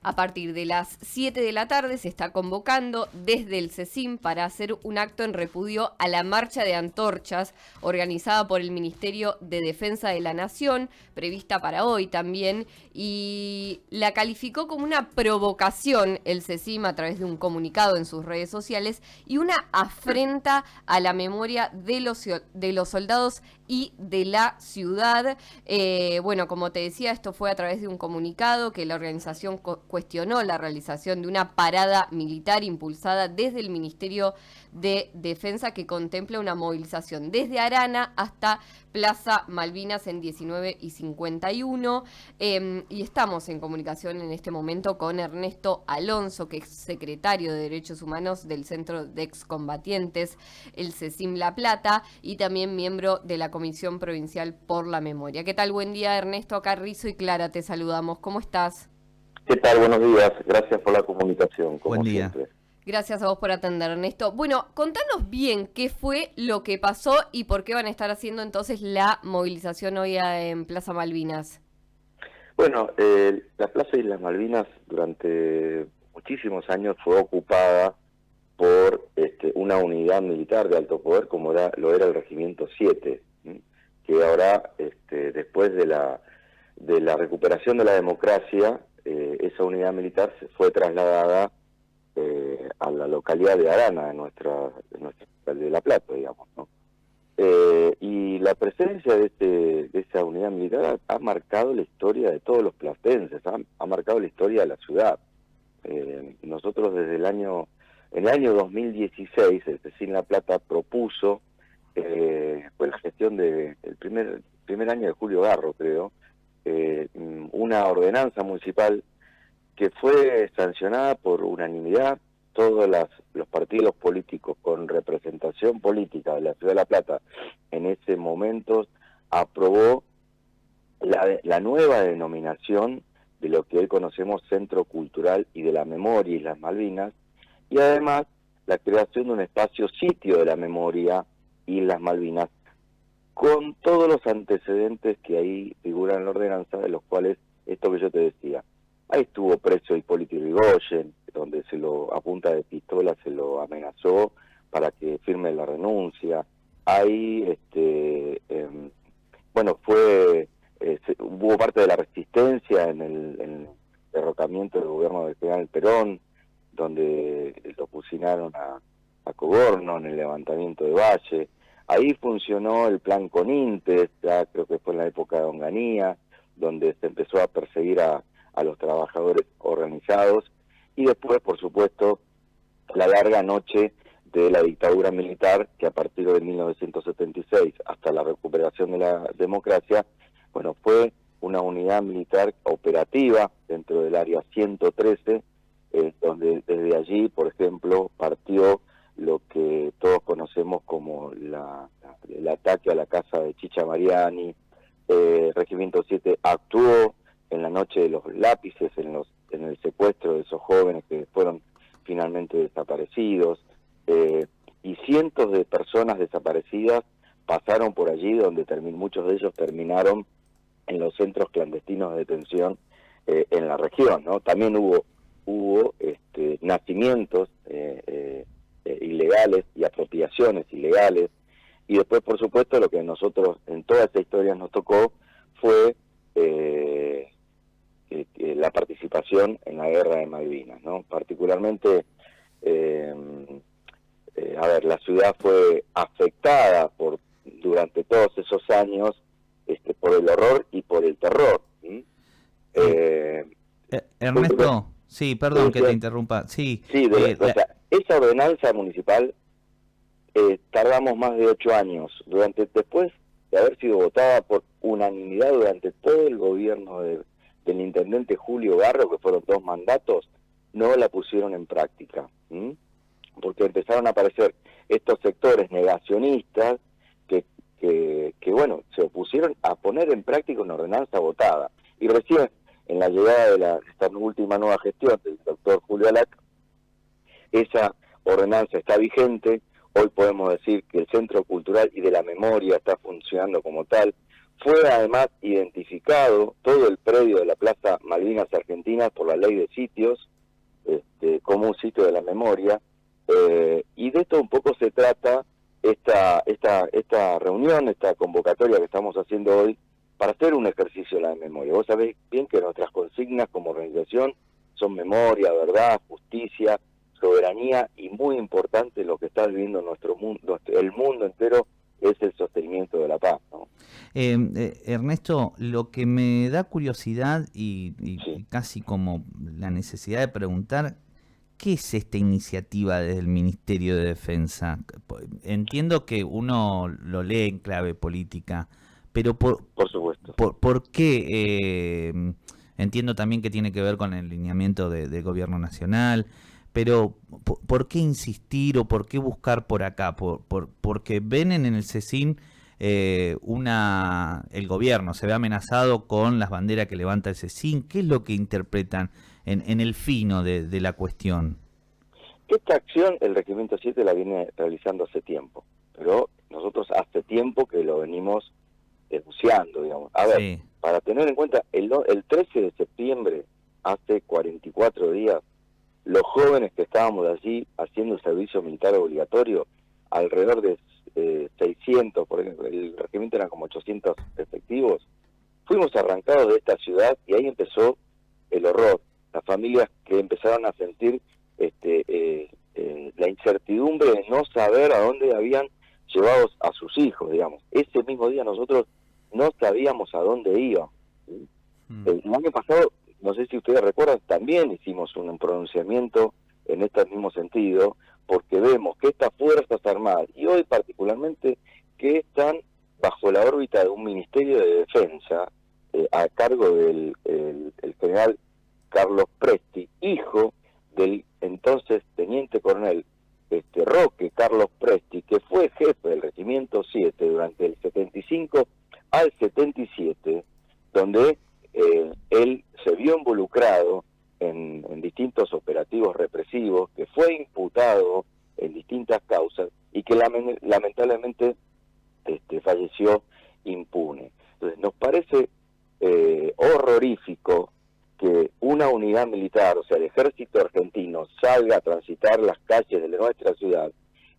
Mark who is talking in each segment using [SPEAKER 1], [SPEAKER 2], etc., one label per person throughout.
[SPEAKER 1] A partir de las 7 de la tarde se está convocando desde el CECIM para hacer un acto en repudio a la marcha de antorchas organizada por el Ministerio de Defensa de la Nación, prevista para hoy también, y la calificó como una provocación el CECIM a través de un comunicado en sus redes sociales y una afrenta a la memoria de los soldados y de la ciudad. Bueno, como te decía, esto fue a través de un comunicado que la organización cuestionó la realización de una parada militar impulsada desde el Ministerio de Defensa que contempla una movilización desde Arana hasta Plaza Malvinas en 19 y 51. Y estamos en comunicación en este momento con Ernesto Alonso, que es secretario de Derechos Humanos del Centro de Excombatientes, el CECIM La Plata, y también miembro de la Comisión Provincial por la Memoria. ¿Qué tal? Buen día, Ernesto. Acá Rizo y Clara te saludamos. ¿Cómo estás?
[SPEAKER 2] ¿Qué tal? Buenos días. Gracias por la comunicación, como
[SPEAKER 3] Buen día.
[SPEAKER 2] siempre.
[SPEAKER 1] Gracias a vos por atender, Ernesto. Bueno, contanos bien qué fue lo que pasó y por qué van a estar haciendo entonces la movilización hoy en Plaza Malvinas.
[SPEAKER 2] Bueno, la Plaza Islas Malvinas durante muchísimos años fue ocupada por una unidad militar de alto poder como lo era el Regimiento 7, ¿sí? Que ahora, después de la recuperación de la democracia, esa unidad militar se fue trasladada a la localidad de Arana, de nuestra de La Plata, digamos, ¿no? Y la presencia de esa unidad militar ha marcado la historia de todos los platenses, ha marcado la historia de la ciudad. Nosotros en el año 2016, el CECIM La Plata propuso, fue la gestión del primer año de Julio Garro, creo, una ordenanza municipal que fue sancionada por unanimidad. Todos los partidos políticos con representación política de la Ciudad de La Plata en ese momento aprobó la nueva denominación de lo que hoy conocemos Centro Cultural y de la Memoria Islas Malvinas, y además la creación de un espacio sitio de la memoria Islas Malvinas, con todos los antecedentes que ahí figuran en la ordenanza, de los cuales, esto que yo te decía, ahí estuvo preso Hipólito Yrigoyen, donde a punta de pistola se lo amenazó para que firme la renuncia. Ahí, hubo parte de la resistencia en el derrocamiento del gobierno del general Perón, donde lo pusinaron a Coborno en el levantamiento de Valle. Ahí funcionó el plan Conintes, ya creo que fue en la época de Onganía, donde se empezó a perseguir a los trabajadores organizados, y después, por supuesto, la larga noche de la dictadura militar, que a partir de 1976 hasta la recuperación de la democracia, bueno, fue una unidad militar operativa dentro del área 113, donde desde allí, por ejemplo, partió lo que todos conocemos como el ataque a la casa de Chicha Mariani. Regimiento 7 actuó en la noche de los lápices, en el secuestro de esos jóvenes que fueron finalmente desaparecidos, y cientos de personas desaparecidas pasaron por allí, donde muchos de ellos terminaron en los centros clandestinos de detención en la región, ¿no? También hubo nacimientos ilegales y apropiaciones ilegales, y después, por supuesto, lo que a nosotros en toda esta historia nos tocó fue la participación en la guerra de Malvinas, ¿no? Particularmente, la ciudad fue afectada durante todos esos años por el horror y por el terror.
[SPEAKER 3] Ernesto, sí, perdón que te interrumpa. Sí,
[SPEAKER 2] esa ordenanza municipal tardamos más de 8 años. Después de haber sido votada por unanimidad durante todo el gobierno del intendente Julio Garro, que fueron 2 mandatos, no la pusieron en práctica, porque empezaron a aparecer estos sectores negacionistas que se opusieron a poner en práctica una ordenanza votada. Y recién, en la llegada de esta última nueva gestión del doctor Julio Alac, esa ordenanza está vigente. Hoy podemos decir que el Centro Cultural y de la Memoria está funcionando como tal. Fue además identificado todo el predio de la Plaza Malvinas Argentinas por la ley de sitios como un sitio de la memoria, y de esto un poco se trata esta reunión, esta convocatoria que estamos haciendo hoy para hacer un ejercicio de la memoria. Vos sabés bien que nuestras consignas como organización son memoria, verdad, justicia, soberanía, y muy importante lo que está viviendo nuestro mundo, el mundo entero, es el sostenimiento de la paz, ¿no?
[SPEAKER 3] Ernesto, lo que me da curiosidad y
[SPEAKER 2] Sí.
[SPEAKER 3] casi como la necesidad de preguntar, ¿qué es esta iniciativa desde el Ministerio de Defensa? Entiendo que uno lo lee en clave política, pero
[SPEAKER 2] Por supuesto.
[SPEAKER 3] ¿por qué? Entiendo también que tiene que ver con el lineamiento del gobierno nacional, pero ¿por qué insistir o por qué buscar por acá? Porque ven en el CECIN el gobierno se ve amenazado con las banderas que levanta el CECIN. ¿Qué es lo que interpretan en el fino de la cuestión?
[SPEAKER 2] Esta acción el Regimiento 7 la viene realizando hace tiempo, pero nosotros hace tiempo que lo venimos denunciando, digamos. A ver,
[SPEAKER 3] Sí.
[SPEAKER 2] para tener en cuenta, el 13 de septiembre, hace 44 días, los jóvenes que estábamos allí haciendo el servicio militar obligatorio, alrededor de 600, por ejemplo, el regimiento eran como 800 efectivos, fuimos arrancados de esta ciudad y ahí empezó el horror. Las familias que empezaron a sentir la incertidumbre de no saber a dónde habían llevado a sus hijos, digamos. Ese mismo día nosotros no sabíamos a dónde iban. El año pasado, no sé si ustedes recuerdan, también hicimos un pronunciamiento en este mismo sentido, porque vemos que estas Fuerzas Armadas, y hoy particularmente, que están bajo la órbita de un Ministerio de Defensa, a cargo del el general Carlos Presti, hijo del entonces teniente coronel Roque Carlos Presti, que fue jefe del Regimiento 7 durante el 75 al 77, donde él se vio involucrado en distintos operativos represivos, que fue imputado en distintas causas y que lamentablemente falleció impune. Entonces nos parece horrorífico que una unidad militar, o sea, el ejército argentino, salga a transitar las calles de nuestra ciudad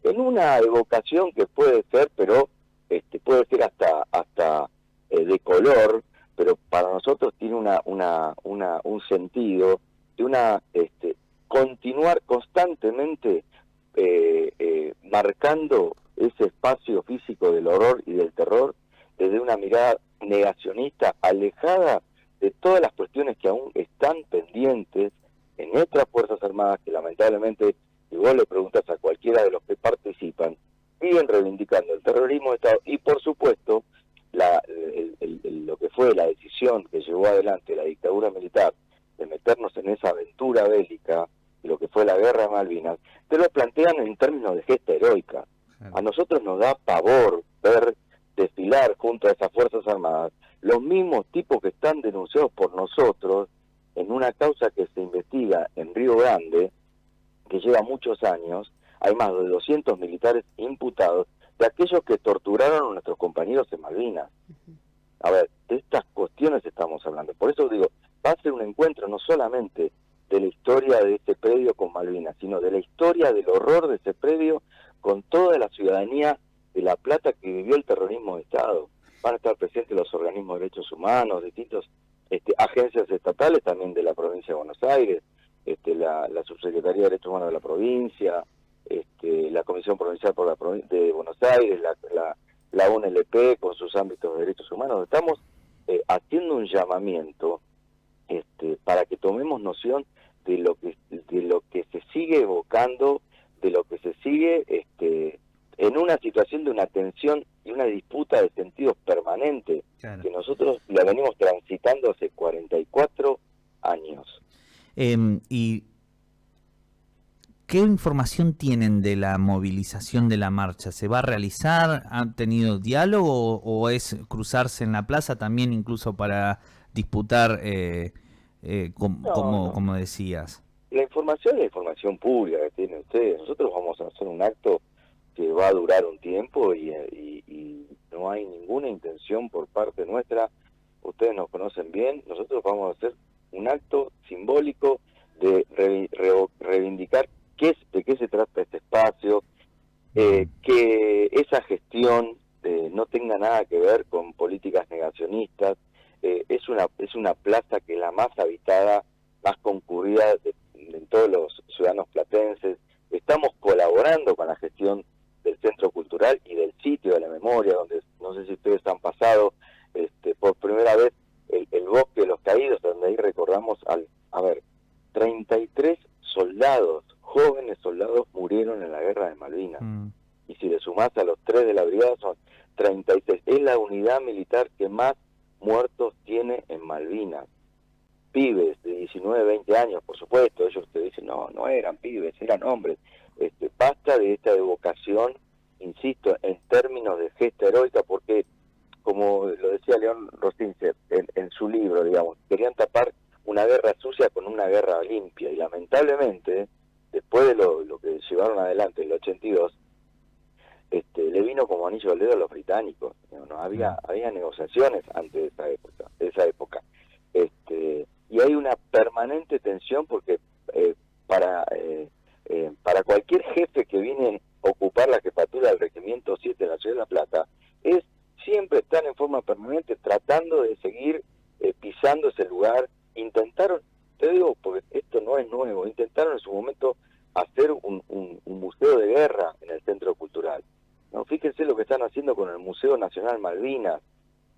[SPEAKER 2] en una evocación que puede ser, pero puede ser hasta de color, pero para nosotros tiene un sentido de continuar constantemente marcando ese espacio físico del horror y del terror desde una mirada negacionista, alejada de todas las cuestiones que aún están pendientes en nuestras Fuerzas Armadas, que lamentablemente, si vos le preguntas a cualquiera de los que participan, siguen reivindicando el terrorismo de Estado y, por supuesto, lo que fue la decisión que llevó adelante la dictadura militar de meternos en esa aventura bélica, lo que fue la guerra de Malvinas, te lo plantean en términos de gesta heroica. A nosotros nos da pavor ver desfilar junto a esas Fuerzas Armadas los mismos tipos que están denunciados por nosotros en una causa que se investiga en Río Grande, que lleva muchos años. Hay más de 200 militares imputados de aquellos que torturaron a nuestros compañeros en Malvinas. A ver, de estas cuestiones estamos hablando. Por eso digo, va a ser un encuentro no solamente de la historia de este predio con Malvinas, sino de la historia del horror de ese predio con toda la ciudadanía de La Plata que vivió el terrorismo de Estado. Van a estar presentes los organismos de derechos humanos, distintas agencias estatales también de la provincia de Buenos Aires, la Subsecretaría de Derechos Humanos de la provincia, la Comisión Provincial de Buenos Aires, la UNLP con sus ámbitos de derechos humanos. Estamos haciendo un llamamiento para que tomemos noción de lo que se sigue evocando, de lo que se sigue en una situación de una tensión y una disputa de sentidos permanente, claro, que nosotros la venimos transitando hace 44 años.
[SPEAKER 3] ¿Y qué información tienen de la movilización de la marcha? ¿Se va a realizar? ¿Han tenido diálogo o es cruzarse en la plaza también incluso para disputar, como decías?
[SPEAKER 2] La información es la información pública que tienen ustedes. Nosotros vamos a hacer un acto que va a durar un tiempo y no hay ninguna intención por parte nuestra, ustedes nos conocen bien, nosotros vamos a hacer un acto simbólico de reivindicar de qué se trata este espacio, que esa gestión no tenga nada que ver con políticas negacionistas. Es una plaza que es la más habitada, más concurrida de todos los ciudadanos platenses. Estamos colaborando con la gestión del Centro Cultural y del Sitio de la Memoria, donde no sé si ustedes han pasado por primera vez el Bosque de los Caídos, donde ahí recordamos 33 soldados, jóvenes soldados, murieron en la Guerra de Malvinas. Y si le sumás a los 3 de la brigada, son 36. Es la unidad militar que más muertos tiene en Malvinas. Pibes de 19, 20 años, por supuesto, ellos te dicen, no eran pibes, eran hombres. Basta de esta evocación, insisto, en términos de gesta heroica, porque, como lo decía León Rostincer en su libro, digamos, querían tapar una guerra sucia con una guerra limpia, y lamentablemente, después de lo que llevaron adelante en el 82, le vino como anillo al dedo a los británicos. No había negociaciones antes de esa época. Y hay una permanente tensión porque para cualquier jefe que viene a ocupar la jefatura del Regimiento 7 de la Ciudad de La Plata, siempre están en forma permanente tratando de seguir pisando ese lugar. Intentaron, te digo, porque esto no es nuevo, intentaron en su momento hacer un museo de guerra en el Centro Cultural. No, fíjense lo que están haciendo con el Museo Nacional Malvinas,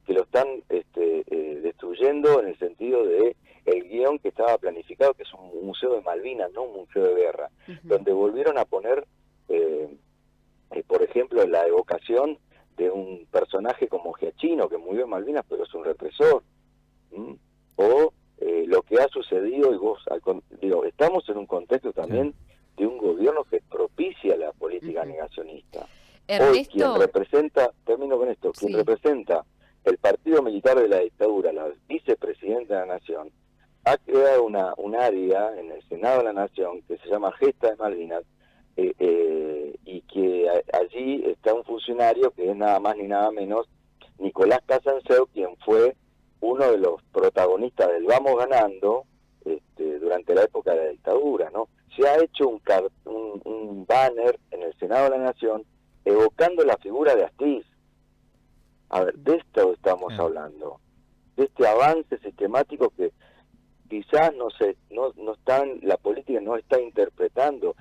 [SPEAKER 2] que lo están destruyendo en el sentido de el guión que estaba planificado, que es un museo de Malvinas, no un museo de guerra, donde volvieron a poner, por ejemplo, la evocación de un personaje como Giachino, que murió en Malvinas, pero es un represor. O lo que ha sucedido, y estamos en un contexto también de un gobierno que propicia la política negacionista. Hoy quien representa, termino con esto, quien representa el partido militar de la dictadura, la vicepresidenta de la Nación, ha creado un área en el Senado de la Nación que se llama Gesta de Malvinas, y que allí está un funcionario que es nada más ni nada menos Nicolás Casanseu, quien fue uno de los protagonistas del Vamos Ganando durante la época de la dictadura, ¿no? Se ha hecho un banner en el Senado de la Nación evocando la figura de Astiz. A ver, de esto estamos hablando, de este avance sistemático que quizás no están, la política no está interpretando.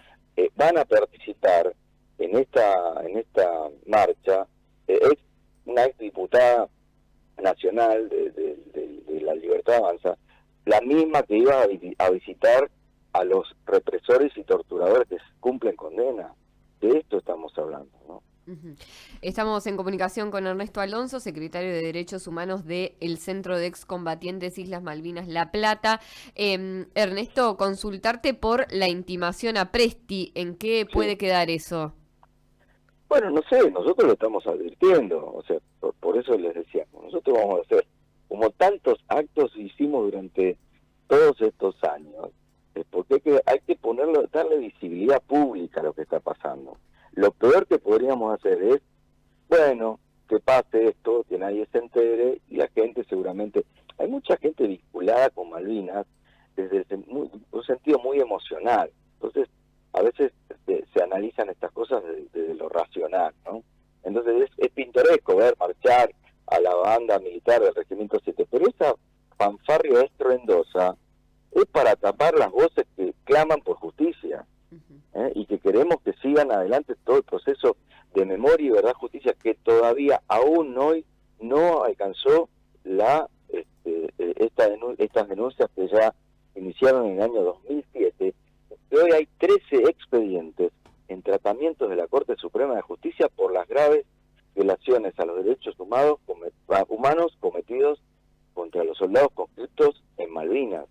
[SPEAKER 2] Van a participar en esta marcha, es una exdiputada nacional de la Libertad Avanza, la misma que iba a visitar a los represores y torturadores que cumplen condena. De esto estamos hablando, ¿no?
[SPEAKER 1] Estamos en comunicación con Ernesto Alonso, secretario de Derechos Humanos del Centro de Excombatientes Islas Malvinas La Plata. Ernesto, consultarte por la intimación a Presti, ¿en qué puede quedar eso?
[SPEAKER 2] Bueno, no sé, nosotros lo estamos advirtiendo, o sea, por eso les decíamos, nosotros vamos a hacer, como tantos actos hicimos durante todos estos años, porque hay que darle visibilidad pública a lo que está pasando. Lo peor que podríamos hacer es, que pase esto, que nadie se entere, y la gente seguramente, hay mucha gente vinculada con Malvinas desde un sentido muy emocional. Entonces, a veces se analizan estas cosas desde lo racional, ¿no? Entonces es pintoresco ver marchar a la banda militar del Regimiento 7, pero esa fanfarria estruendosa es para tapar las voces que claman por justicia, y que queremos que sigan adelante todo el proceso de memoria y verdad, justicia, que todavía aún hoy no alcanzó estas denuncias que ya iniciaron en el año 2007. Hoy hay 13 expedientes en tratamientos de la Corte Suprema de Justicia por las graves violaciones a los derechos humanos cometidos contra los soldados conscriptos en Malvinas.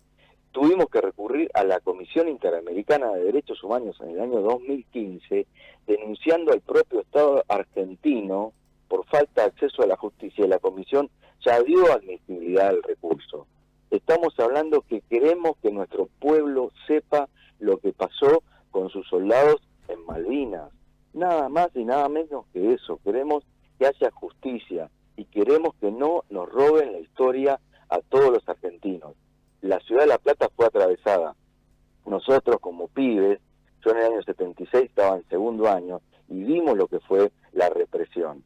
[SPEAKER 2] Tuvimos que recurrir a la Comisión Interamericana de Derechos Humanos en el año 2015, denunciando al propio Estado argentino por falta de acceso a la justicia, y la Comisión ya dio admisibilidad al recurso. Estamos hablando que queremos que nuestro pueblo sepa lo que pasó con sus soldados en Malvinas. Nada más y nada menos que eso. Queremos que haya justicia y queremos que no nos roben la historia a todos los argentinos. La ciudad de La Plata fue atravesada. Nosotros como pibes, yo en el año 76 estaba en segundo año y vimos lo que fue la represión.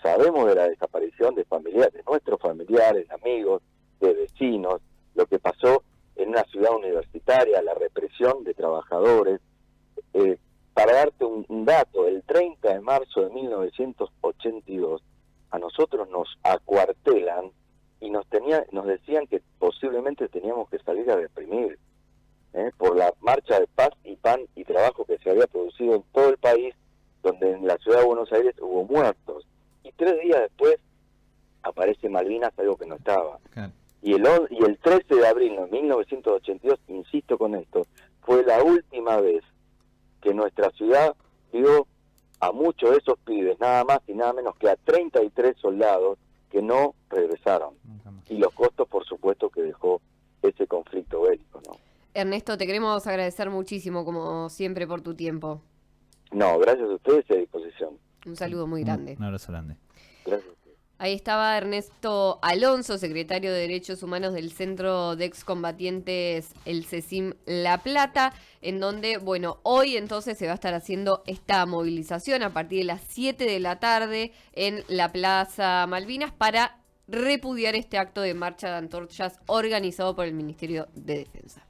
[SPEAKER 2] Sabemos de la desaparición de familiares, de nuestros familiares, amigos, de vecinos, lo que pasó en una ciudad universitaria, la represión de trabajadores. Para darte un dato, el 30 de marzo de 1982, a nosotros nos acuartelan y nos decían que posiblemente teníamos que salir a reprimir por la marcha de paz y pan y trabajo que se había producido en todo el país, donde en la ciudad de Buenos Aires hubo muertos. Y 3 días después aparece Malvinas, algo que no estaba.
[SPEAKER 3] Claro.
[SPEAKER 2] Y el 13 de abril de 1982, insisto con esto, fue la última vez que nuestra ciudad vio a muchos de esos pibes, nada más y nada menos que a 33 soldados que no regresaron. Y los costos, por supuesto, que dejó ese conflicto bélico, ¿no?
[SPEAKER 1] Ernesto, te queremos agradecer muchísimo, como siempre, por tu tiempo.
[SPEAKER 2] No, gracias a ustedes y a disposición.
[SPEAKER 1] Un saludo muy grande.
[SPEAKER 3] Un abrazo grande.
[SPEAKER 2] Gracias.
[SPEAKER 1] Ahí estaba Ernesto Alonso, secretario de Derechos Humanos del Centro de Excombatientes, el CECIM La Plata, en donde, bueno, hoy entonces se va a estar haciendo esta movilización a partir de las 7 de la tarde en la Plaza Malvinas para repudiar este acto de marcha de antorchas organizado por el Ministerio de Defensa.